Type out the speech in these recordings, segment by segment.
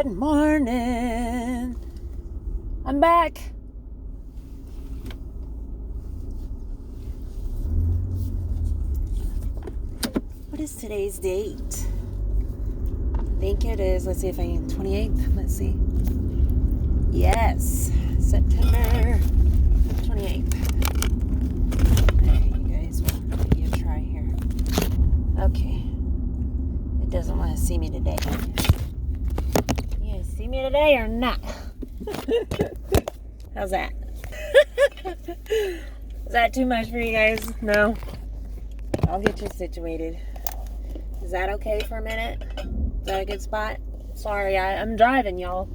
Good morning. I'm back. What is today's date? I think it is, let's see if I can, 28th. Let's see. Yes, September 28th. Okay, you guys, we'll give you a try here. Okay. It doesn't want to see me today. You guys see me today or not? How's that? Is that too much for you guys? No? I'll get you situated. Is that okay for a minute? Is that a good spot? Sorry, I'm driving, y'all.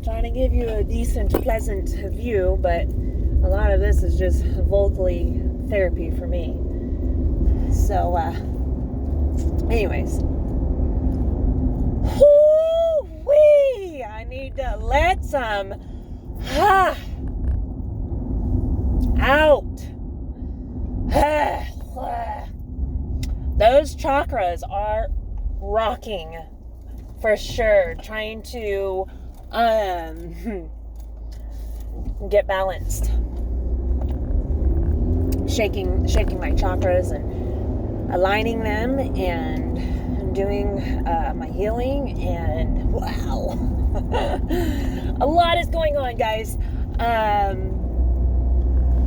Trying to give you a decent, pleasant view, but a lot of this is just vocally therapy for me. So, anyways. Whoo-wee! I need to let some out. Those chakras are rocking for sure. Trying to get balanced. Shaking my chakras and aligning them and doing my healing, and wow. A lot is going on, guys.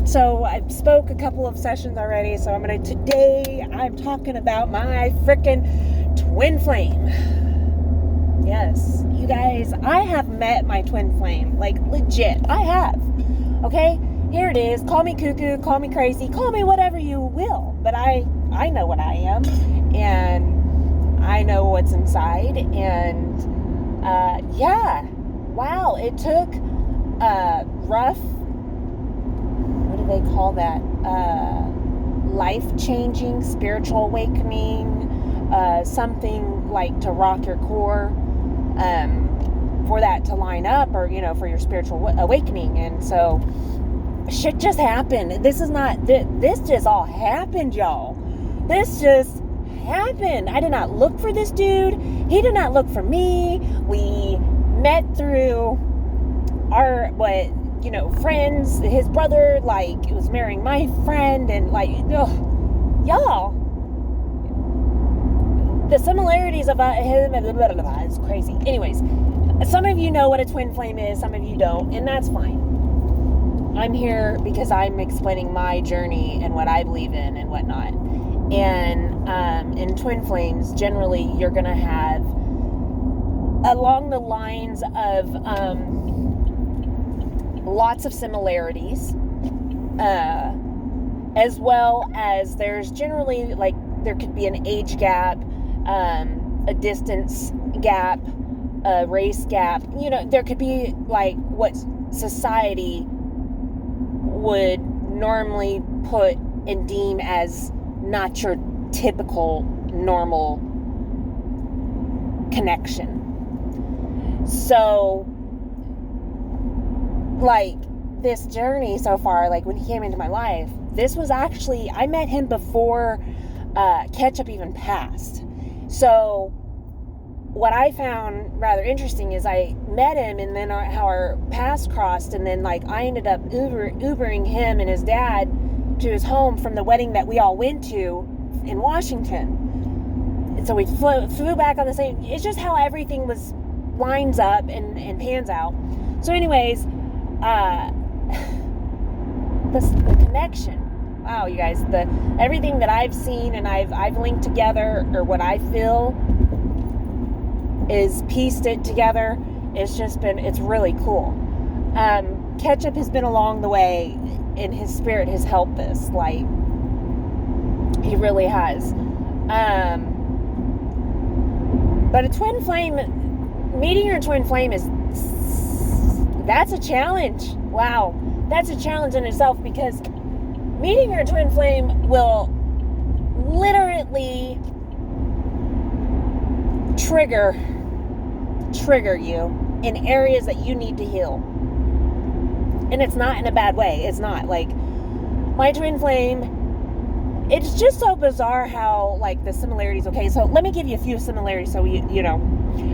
So I spoke a couple of sessions already, so today I'm talking about my freaking twin flame. Yes, you guys, I have met my twin flame, like legit, I have. Okay, here it is. Call me cuckoo, call me crazy, call me whatever you will, but I know what I am, and I know what's inside, and yeah, wow, it took rough, what do they call that, life-changing, spiritual awakening, something like to rock your core, for that to line up, or, for your spiritual awakening. And so shit just happened. This just all happened, y'all. This just happened. I did not look for this dude. He did not look for me. We met through our, friends. His brother, was marrying my friend, and, y'all, the similarities about him, it's crazy. Anyways, some of you know what a twin flame is, some of you don't, and that's fine. I'm here because I'm explaining my journey and what I believe in and whatnot. And in twin flames, generally, you're going to have along the lines of lots of similarities, as well as there's generally, there could be an age gap, a distance gap, a race gap. There could be what society would normally put and deem as not your typical normal connection. So, this journey so far, when he came into my life, this was actually, I met him before Ketchup even passed. So what I found rather interesting is I met him, and then how our paths crossed, and then I ended up Ubering him and his dad to his home from the wedding that we all went to in Washington. And so we flew back on the same, it's just how everything lines up and pans out. So anyways, the connection. Wow, you guys, everything that I've seen and I've linked together, or what I feel is pieced it together. It's really cool. Ketchup has been along the way, and his spirit has helped this. He really has. But a twin flame, meeting your twin flame that's a challenge. Wow. That's a challenge in itself, because meeting your twin flame will literally trigger you in areas that you need to heal. And it's not in a bad way. It's not. My twin flame, it's just so bizarre how, the similarities. Okay, so let me give you a few similarities so you know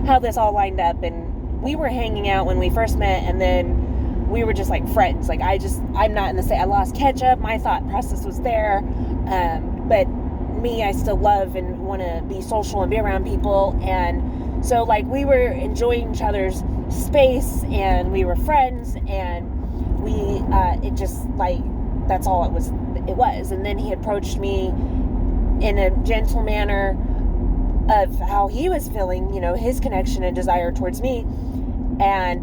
how this all lined up and we were hanging out when we first met, and then we were just like friends. Like I'm not in the same, I lost ketchup. My thought process was there. But me, I still love and want to be social and be around people. And so like we were enjoying each other's space, and we were friends, and we, it just like, that's all it was. And then he approached me in a gentle manner of how he was feeling, you know, his connection and desire towards me. And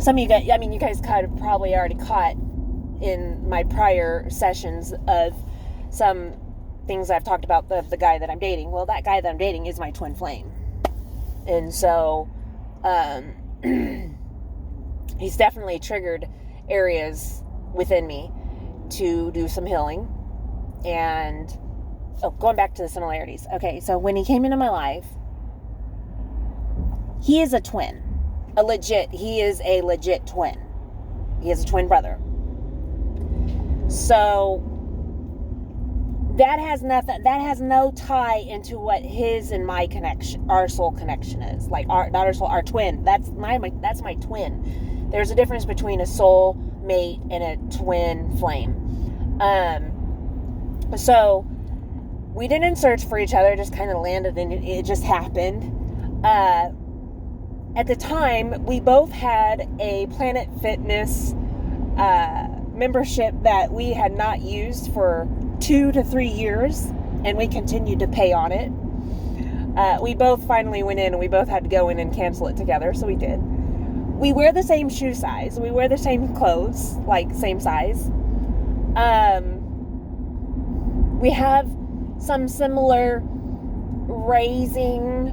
some of you guys, I mean, you guys kind of probably already caught in my prior sessions of some things I've talked about the guy that I'm dating. Well, that guy that I'm dating is my twin flame. And so he's definitely triggered areas within me to do some healing. And going back to the similarities. Okay, so when he came into my life, he is a twin. He is a legit twin. He is a twin brother. So that has no tie into what his and my connection, our soul connection is. Like not our soul, our twin. That's my twin. There's a difference between a soul mate and a twin flame. So we didn't search for each other, just kind of landed, and it just happened. At the time, we both had a Planet Fitness membership that we had not used for 2 to 3 years, and we continued to pay on it. We both finally went in, and we both had to go in and cancel it together, so we did. We wear the same shoe size. We wear the same clothes, like same size. We have some similar raising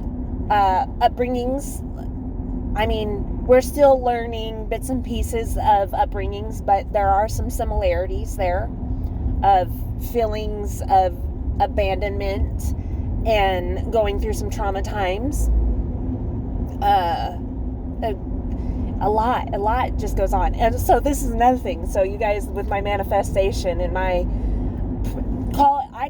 upbringings. I mean, we're still learning bits and pieces of upbringings, but there are some similarities there of feelings of abandonment and going through some trauma times. A lot just goes on. And so this is another thing. So you guys, with my manifestation and I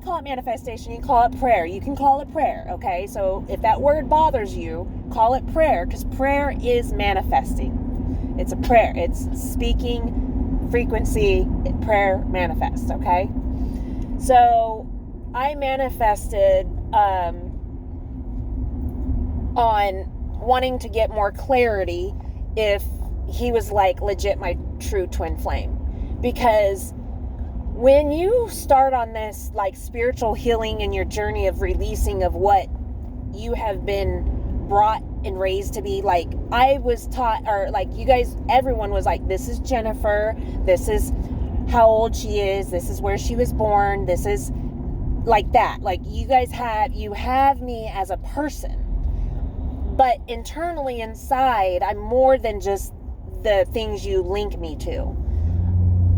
call it manifestation, you call it prayer. You can call it prayer, okay? So if that word bothers you, call it prayer, because prayer is manifesting. It's a prayer. It's speaking frequency, prayer manifests, okay? So I manifested on wanting to get more clarity if he was like legit my true twin flame. Because when you start on this like spiritual healing and your journey of releasing of what you have been brought and raised to be, like I was taught, or like you guys, everyone was like, this is Jennifer, this is how old she is, this is where she was born, this is like that. Like you guys have me as a person, but internally inside, I'm more than just the things you link me to.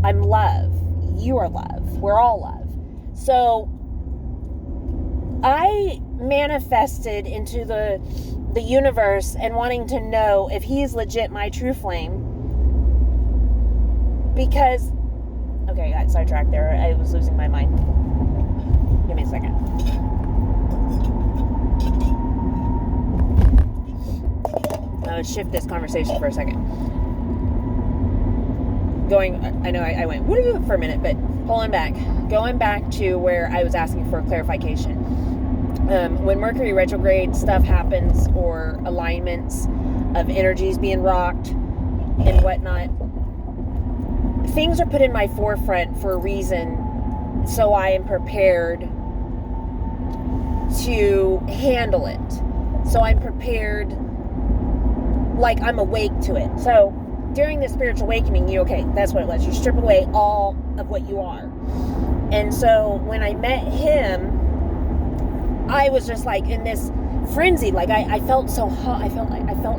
I'm love. You are love. We're all love. So I manifested into the universe and wanting to know if he is legit my true flame. Because, okay, I got sidetracked there. I was losing my mind. Give me a second. Let's shift this conversation for a second. I know I went woo for a minute, but going back to where I was asking for clarification. When Mercury retrograde stuff happens, or alignments of energies being rocked and whatnot, things are put in my forefront for a reason, so I am prepared to handle it. So I'm prepared, like I'm awake to it. So during the spiritual awakening, that's what it was. You strip away all of what you are. And so when I met him, I was just like in this frenzy. Like I felt so hot. I felt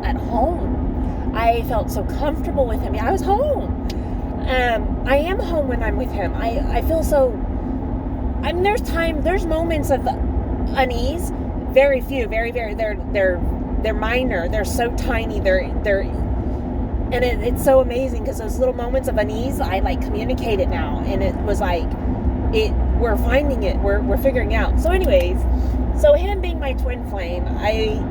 at home. I felt so comfortable with him. I was home. I am home when I'm with him. I feel so. There's moments of unease. Very few. Very they're minor. They're so tiny. And it's so amazing, because those little moments of unease, I like communicate it now, and it was like we're finding it, we're figuring out. So anyways, so him being my twin flame, I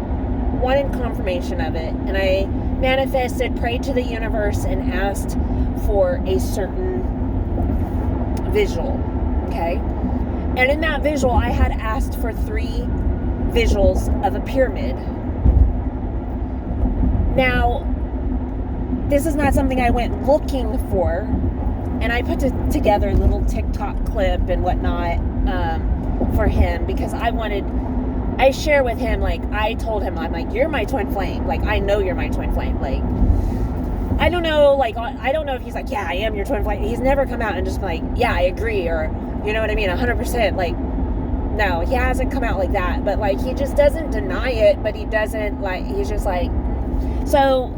wanted confirmation of it, and I manifested, prayed to the universe, and asked for a certain visual, okay? And in that visual, I had asked for 3 visuals of a pyramid. Now, this is not something I went looking for, and I put together a little TikTok clip and whatnot for him, because I share with him, like, I told him, I'm like, you're my twin flame. Like, I know you're my twin flame. Like, I don't know if he's like, yeah, I am your twin flame. He's never come out and just like, yeah, I agree, or, you know what I mean, 100%. Like, no, he hasn't come out like that, but, like, he just doesn't deny it, but he doesn't, like, he's just like, so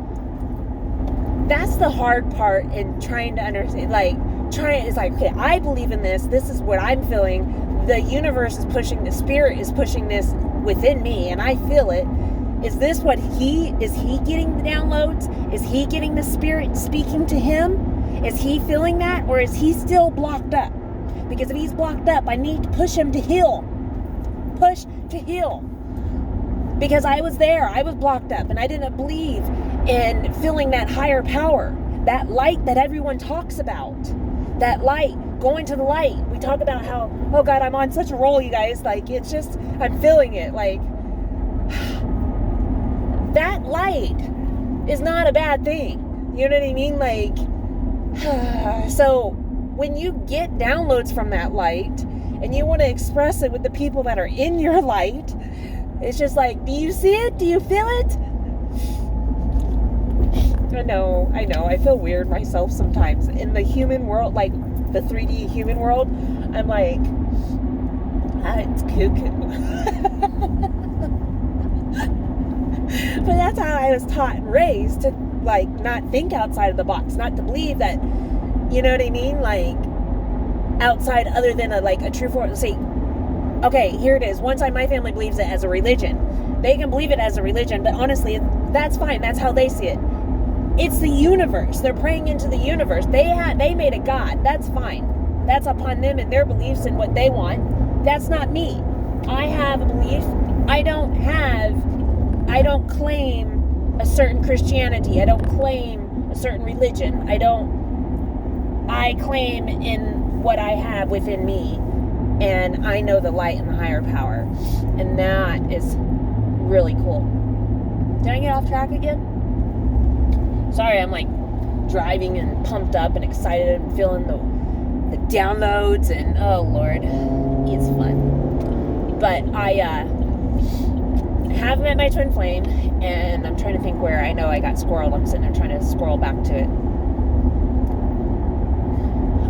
that's the hard part in trying to understand, like, it's like, okay, I believe in this is what I'm feeling, the universe is pushing, the spirit is pushing this within me, and I feel it. Is this what is he getting the downloads? Is he getting the spirit speaking to him? Is he feeling that, or is he still blocked up? Because if he's blocked up, I need to push him to heal. Push to heal. Because I was there, I was blocked up, and I didn't believe in feeling that higher power, that light that everyone talks about, that light, going to the light. We talk about how, oh God, I'm on such a roll, you guys, like, it's just, I'm feeling it, like, that light is not a bad thing, you know what I mean, like, so, when you get downloads from that light, and you want to express it with the people that are in your light, it's just like, do you see it? Do you feel it? I know, I feel weird myself sometimes. In the human world, like, the 3D human world, I'm like, it's cuckoo. But that's how I was taught and raised, to, like, not think outside of the box, not to believe that, you know what I mean, like, outside other than a true form. See, okay, here it is. One side, my family believes it as a religion. They can believe it as a religion, but honestly, that's fine. That's how they see it. It's the universe. They're praying into the universe. They made a God. That's fine. That's upon them and their beliefs and what they want. That's not me. I have a belief. I don't claim a certain Christianity. I don't claim a certain religion. I claim in what I have within me, and I know the light and the higher power, and that is really cool. Did I get off track again? Sorry, I'm like driving and pumped up and excited and feeling the downloads, and oh Lord, it's fun. But I have met my twin flame, and I'm trying to think where. I know I got squirreled. I'm sitting there trying to scroll back to it.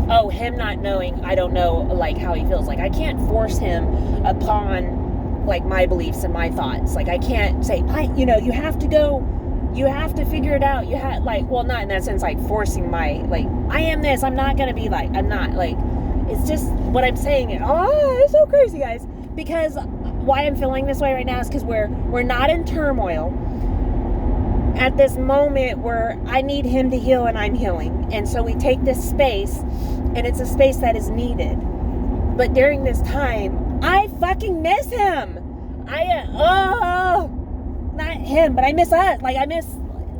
Oh, him not knowing, I don't know, like, how he feels. Like, I can't force him upon, like, my beliefs and my thoughts. Like, I can't say, you have to go, you have to figure it out. You have, like, well, not in that sense, like, forcing my, like, I am this, I'm not going to be like, I'm not, like, it's just what I'm saying. It's so crazy, guys. Because why I'm feeling this way right now is because we're not in turmoil at this moment where I need him to heal and I'm healing. And so we take this space, and it's a space that is needed. But during this time, I fucking miss him. Not him, but I miss us. Like, I miss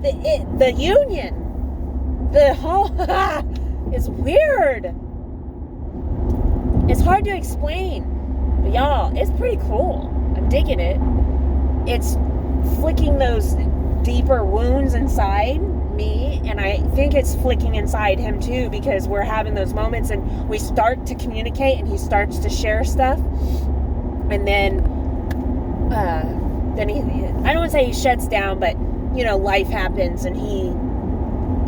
the union. The whole, it's weird. It's hard to explain. But y'all, it's pretty cool. I'm digging it. It's flicking those deeper wounds inside me, and I think it's flicking inside him too, because we're having those moments and we start to communicate and he starts to share stuff, and then he, I don't want to say he shuts down, but life happens and he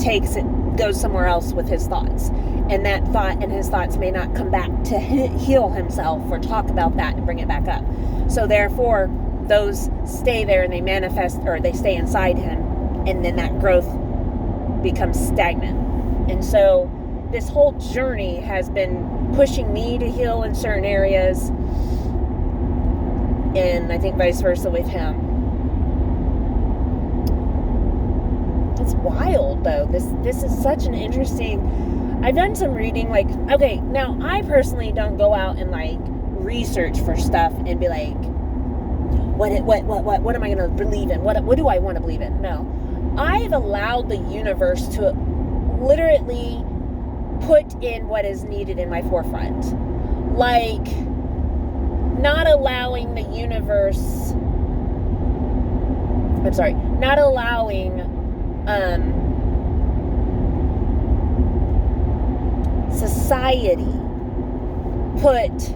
takes it, goes somewhere else with his thoughts, and that thought and his thoughts may not come back to heal himself or talk about that and bring it back up. So therefore those stay there and they manifest, or they stay inside him, and then that growth becomes stagnant. And so this whole journey has been pushing me to heal in certain areas, and I think vice versa with him. It's wild though. This is such an interesting, I've done some reading, like, okay, now I personally don't go out and like research for stuff and be like, what am I going to believe in? What do I want to believe in? No. I've allowed the universe to literally put in what is needed in my forefront. Like, not allowing the universe, not allowing society put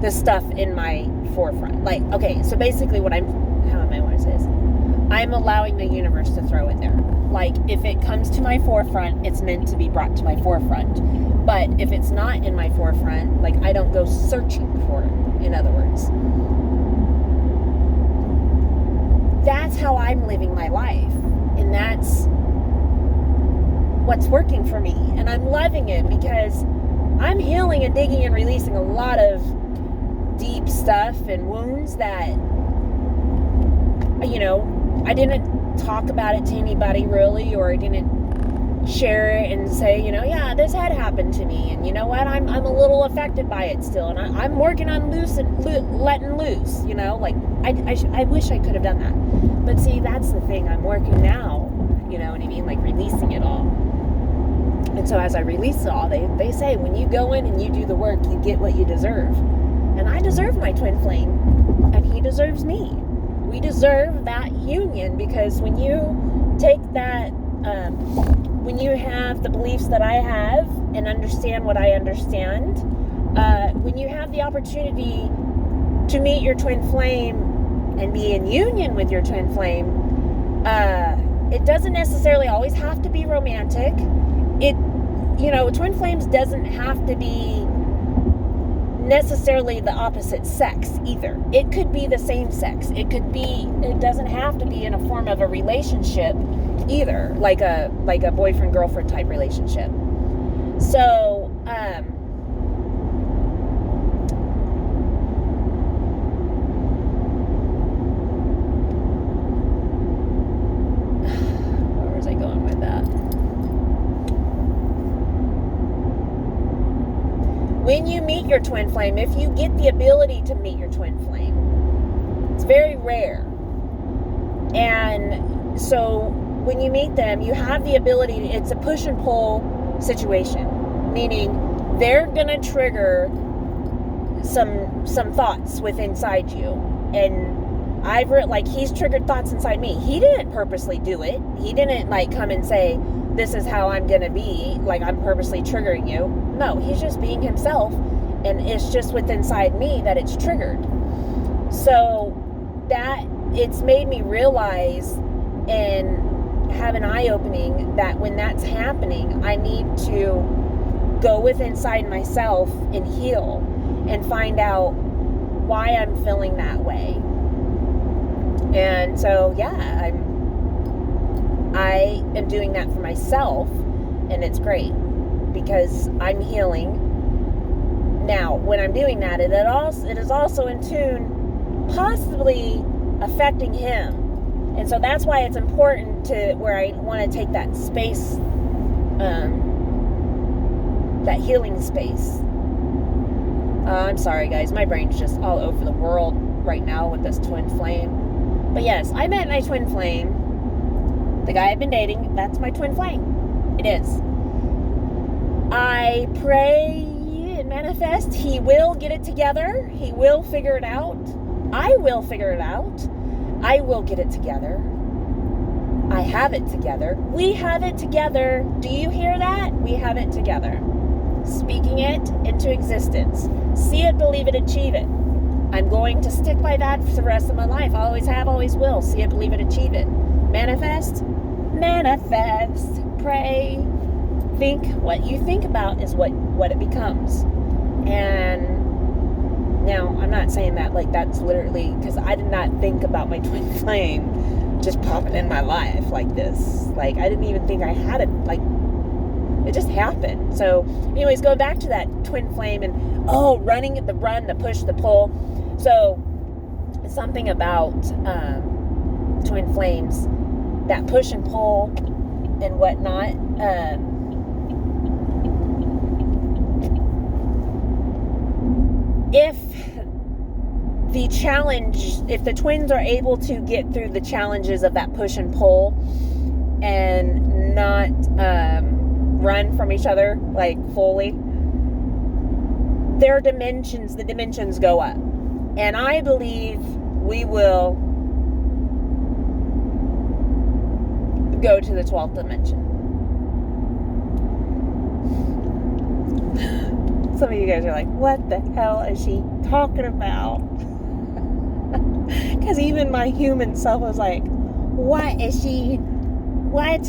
the stuff in my forefront. Like, okay, so basically how am I want to say this? I'm allowing the universe to throw it there. Like, if it comes to my forefront, it's meant to be brought to my forefront. But if it's not in my forefront, like, I don't go searching for it, in other words. That's how I'm living my life. And that's what's working for me. And I'm loving it because I'm healing and digging and releasing a lot of deep stuff and wounds that, you know, I didn't talk about it to anybody really, or I didn't share it and say, you know, yeah, this had happened to me, and you know what, I'm a little affected by it still, and I'm working on letting loose, you know, like, I wish I could have done that, but see, that's the thing, I'm working now, you know what I mean, like, releasing it all. And so as I release it all, they say, when you go in and you do the work, you get what you deserve. And I deserve my twin flame, and he deserves me. We deserve that union, because when you take that, when you have the beliefs that I have and understand what I understand, when you have the opportunity to meet your twin flame and be in union with your twin flame, it doesn't necessarily always have to be romantic. Twin flames doesn't have to be necessarily the opposite sex either. It could be the same sex. It doesn't have to be in a form of a relationship either, like a boyfriend girlfriend type relationship. So where was I going with that? When you meet your twin flame, if you get the ability to meet your twin flame, it's very rare. And so when you meet them, you have the ability, it's a push and pull situation, meaning they're going to trigger some thoughts within inside you. And he's triggered thoughts inside me. He didn't purposely do it. He didn't come and say, this is how I'm going to be, like I'm purposely triggering you. No, he's just being himself, and it's just within inside me that it's triggered. So that it's made me realize and have an eye-opening that when that's happening, I need to go within inside myself and heal and find out why I'm feeling that way. And so, yeah, I am doing that for myself, and it's great because I'm healing. Now, when I'm doing that, it is also in tune, possibly affecting him. And so that's why it's important to where I want to take that space, that healing space. I'm sorry, guys. My brain's just all over the world right now with this twin flame. But yes, I met my twin flame. The guy I've been dating, that's my twin flame. It is. I pray and manifest he will get it together. He will figure it out. I will figure it out. I will get it together. I have it together. We have it together. Do you hear that? We have it together. Speaking it into existence. See it, believe it, achieve it. I'm going to stick by that for the rest of my life. I always have, always will. See it, believe it, achieve it. Manifest. Manifest. Pray. Think. What you think about is what it becomes. And now, I'm not saying that like that's literally, because I did not think about my twin flame just popping in my life like this. Like, I didn't even think I had it. Like, it just happened. So, anyways, going back to that twin flame and, running, the run, the push, the pull. So, something about twin flames, that push and pull and whatnot. If the challenge, if the twins are able to get through the challenges of that push and pull and not run from each other like fully, the dimensions go up. And I believe we will go to the 12th dimension. Some of you guys are like, what the hell is she talking about? Because even my human self was like, what is she? What?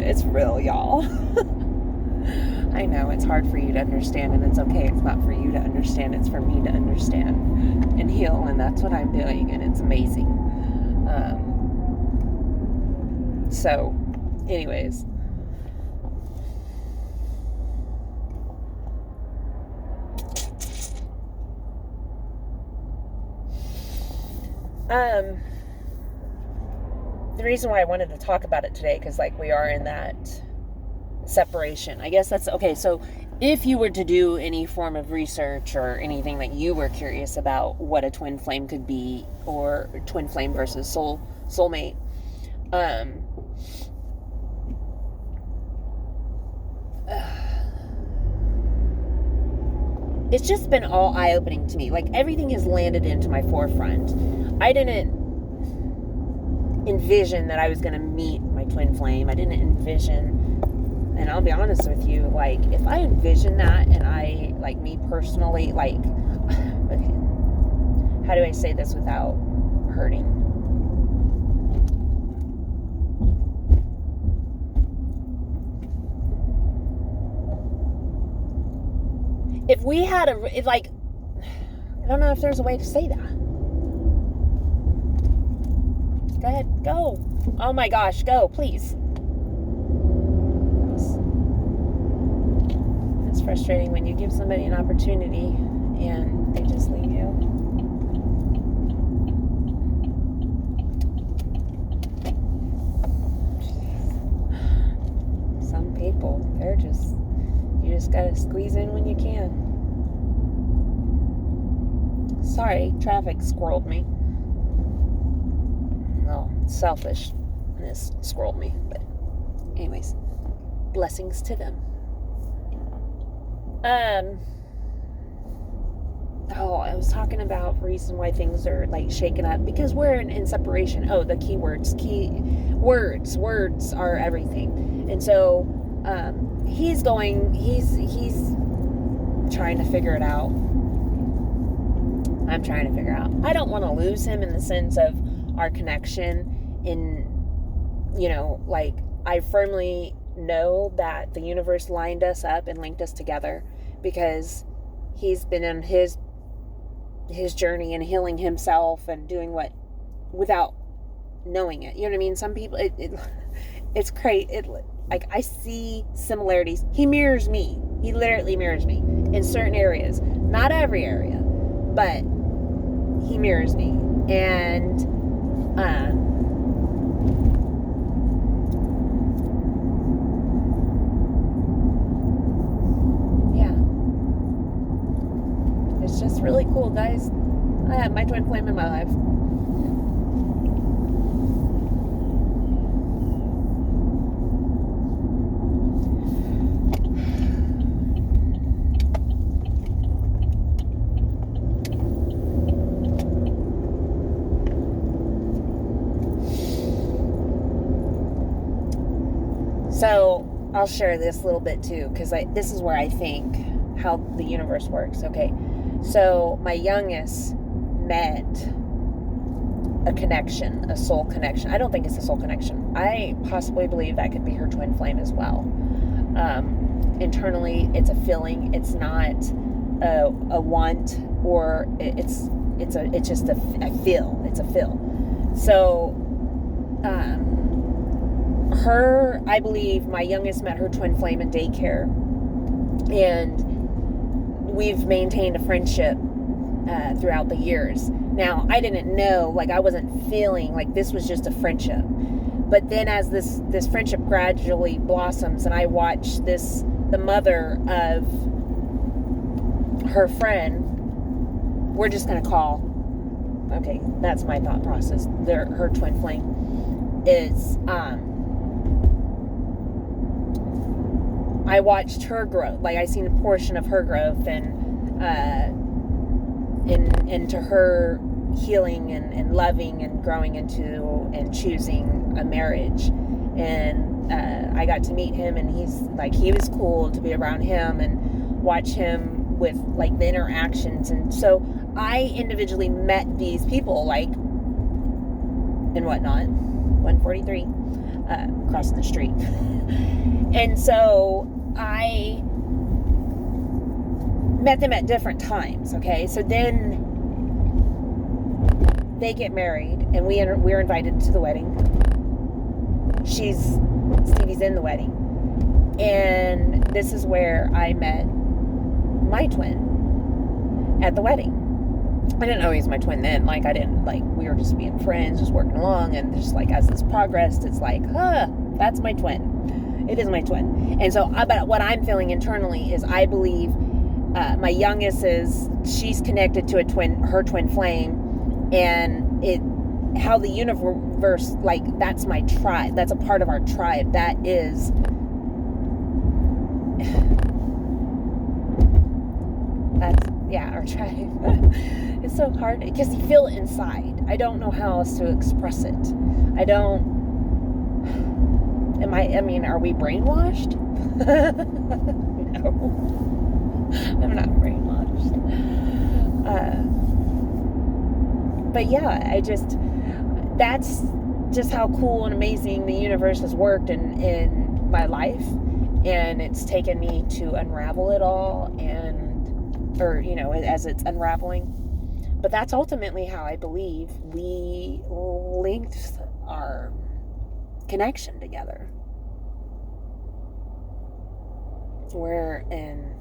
It's real, y'all. I know it's hard for you to understand, and it's okay. It's not for you to understand. It's for me to understand and heal, and that's what I'm doing, and it's amazing. So, anyways. The reason why I wanted to talk about it today, because like we are in that separation. I guess that's okay. So if you were to do any form of research or anything that you were curious about what a twin flame could be, or twin flame versus soulmate, it's just been all eye-opening to me. Like, everything has landed into my forefront. I didn't envision that I was going to meet my twin flame. I didn't envision, and I'll be honest with you, like, if I envisioned that, and I, like, me personally, like, okay, how do I say this without hurting? If we had I don't know if there's a way to say that. Go ahead, go. Oh my gosh, go, please. It's frustrating when you give somebody an opportunity and they just leave you. Some people, you just gotta squeeze in when you can. Sorry, traffic squirreled me. Well, selfishness squirreled me, but anyways, blessings to them. I was talking about reason why things are like shaken up, because we're in separation. Oh, the words are everything. And so he's trying to figure it out. I'm trying to figure out. I don't want to lose him in the sense of our connection. Like, I firmly know that the universe lined us up and linked us together, because he's been on his journey and healing himself and doing what without knowing it. You know what I mean? Some people, it's great. Like, I see similarities. He mirrors me. He literally mirrors me in certain areas. Not every area, but he mirrors me. And yeah, it's just really cool, guys. I have my twin flame in my life. So I'll share this a little bit too, because this is where I think how the universe works. Okay, so my youngest met a connection, a soul connection. I don't think it's a soul connection. I possibly believe that could be her twin flame as well. Internally, it's a feeling. It's not a want, or it's just a feel. It's a feel. So, I believe my youngest met her twin flame in daycare, and we've maintained a friendship throughout the years. Now, I didn't know, like, I wasn't feeling like this was just a friendship. But then as this friendship gradually blossoms, and I watch the mother of her friend, we're just going to call, okay, that's my thought process. Her twin flame is, I watched her growth. Like, I seen a portion of her growth and into her healing and loving and growing into and choosing a marriage. And I got to meet him, and he was cool to be around him and watch him with like the interactions. And so I individually met these people, like, and whatnot, 143, crossing the street. And so I met them at different times, okay? So then they get married, and we're invited to the wedding. Stevie's in the wedding. And this is where I met my twin at the wedding. I didn't know he was my twin then. Like, we were just being friends, just working along, and just like, as this progressed, it's like, that's my twin. It is my twin. And so, but what I'm feeling internally is, I believe my youngest she's connected to her twin flame, and how the universe, like, that's my tribe. That's a part of our tribe. That is, our tribe. It's so hard because you feel it inside. I don't know how else to express it. Are we brainwashed? No, I'm not brainwashed. But yeah, that's just how cool and amazing the universe has worked in my life. And it's taken me to unravel it all, as it's unraveling. But that's ultimately how I believe we linked our connection together. We're in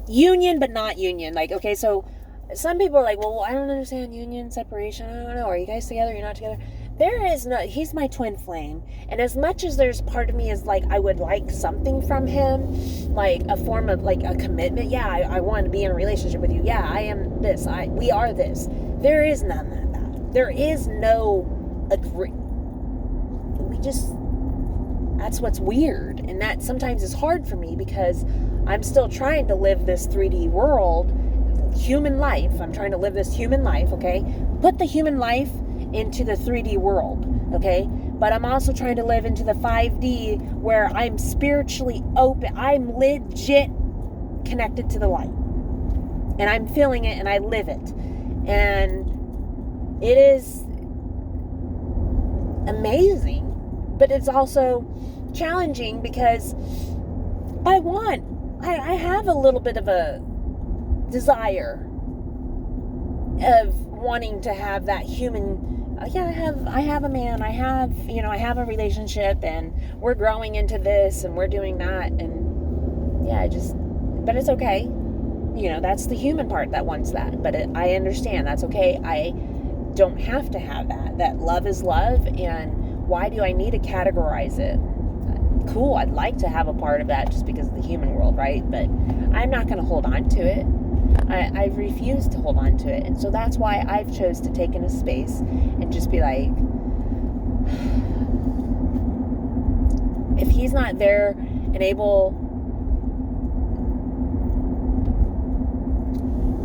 union, but not union. Like, okay, so some people are like, well, I don't understand union, separation. I don't know. Are you guys together? You're not together? There is no, he's my twin flame. And as much as there's part of me is like, I would like something from him, like a form of like a commitment. Yeah, I want to be in a relationship with you. Yeah, I am this. We are this. There is none of that. There is no agree. That's what's weird. And that sometimes is hard for me because I'm still trying to live this 3D world, human life. I'm trying to live this human life, okay? Put the human life into the 3D world, okay? But I'm also trying to live into the 5D where I'm spiritually open. I'm legit connected to the light. And I'm feeling it and I live it. And it is amazing, but it's also challenging because I have a little bit of a desire of wanting to have that human. I have a man. I have a relationship, and we're growing into this, and we're doing that, and but it's okay. That's the human part that wants that. But I understand that's okay. I don't have to have that. That love is love, and why do I need to categorize it? Cool, I'd like to have a part of that just because of the human world, right? But I'm not going to hold on to it. I refuse to hold on to it. And so that's why I've chose to take in a space and just be like, if he's not there and able,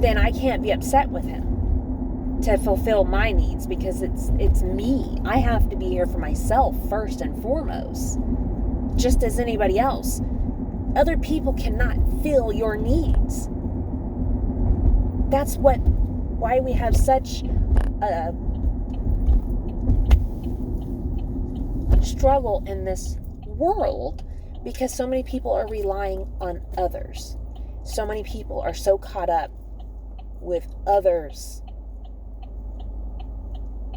then I can't be upset with him to fulfill my needs, because it's me. I have to be here for myself first and foremost, just as anybody else. Other people cannot fill your needs. That's why we have such a struggle in this world, because so many people are relying on others. So many people are so caught up with others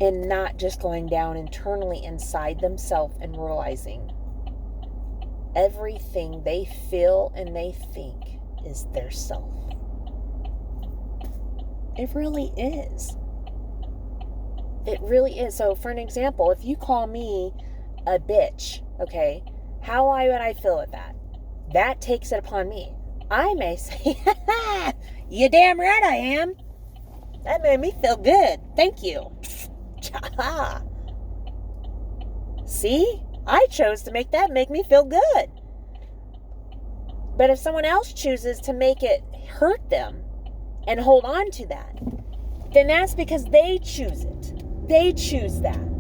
and not just going down internally inside themselves and realizing everything they feel and they think is their self. It really is. It really is. So for an example, if you call me a bitch, okay, how would I feel with that? That takes it upon me. I may say, You damn right I am. That made me feel good. Thank you. See? I chose to make that make me feel good. But if someone else chooses to make it hurt them and hold on to that, then that's because they choose it. They choose that.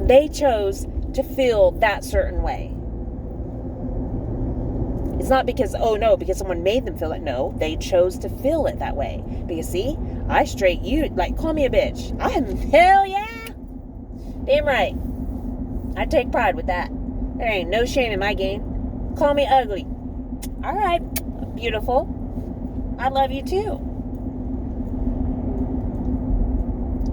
They chose to feel that certain way. It's not because, because someone made them feel it. No, they chose to feel it that way. Because see, call me a bitch. Hell yeah. Damn right. I take pride with that. There ain't no shame in my game. Call me ugly. All right, beautiful. I love you too.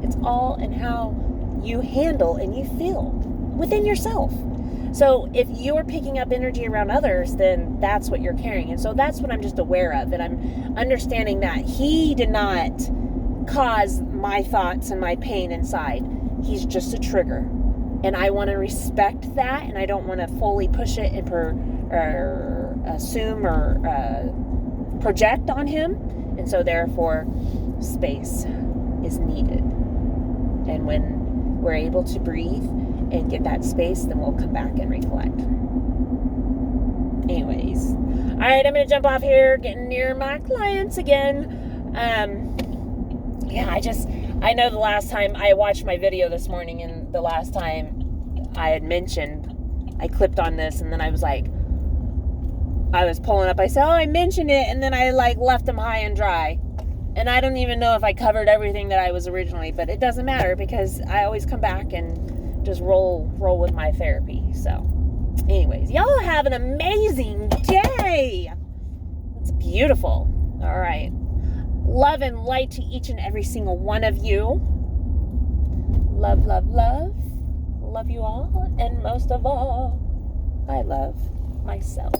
It's all in how you handle and you feel within yourself. So if you're picking up energy around others, then that's what you're carrying. And so that's what I'm just aware of. And I'm understanding that he did not cause my thoughts and my pain inside. He's just a trigger. And I want to respect that. And I don't want to fully push it and assume or project on him. And so therefore, space is needed. And when we're able to breathe and get that space, then we'll come back and recollect. Anyways, all right, I'm gonna jump off here, getting near my clients again. I know the last time I watched my video this morning, and the last time I had mentioned, I clipped on this, and then I was pulling up, I said, I mentioned it, and then I left them high and dry. And I don't even know if I covered everything that I was originally, but it doesn't matter because I always come back and just roll with my therapy. So anyways, y'all have an amazing day. It's beautiful. All right. Love and light to each and every single one of you. Love, love, love. Love you all. And most of all, I love myself.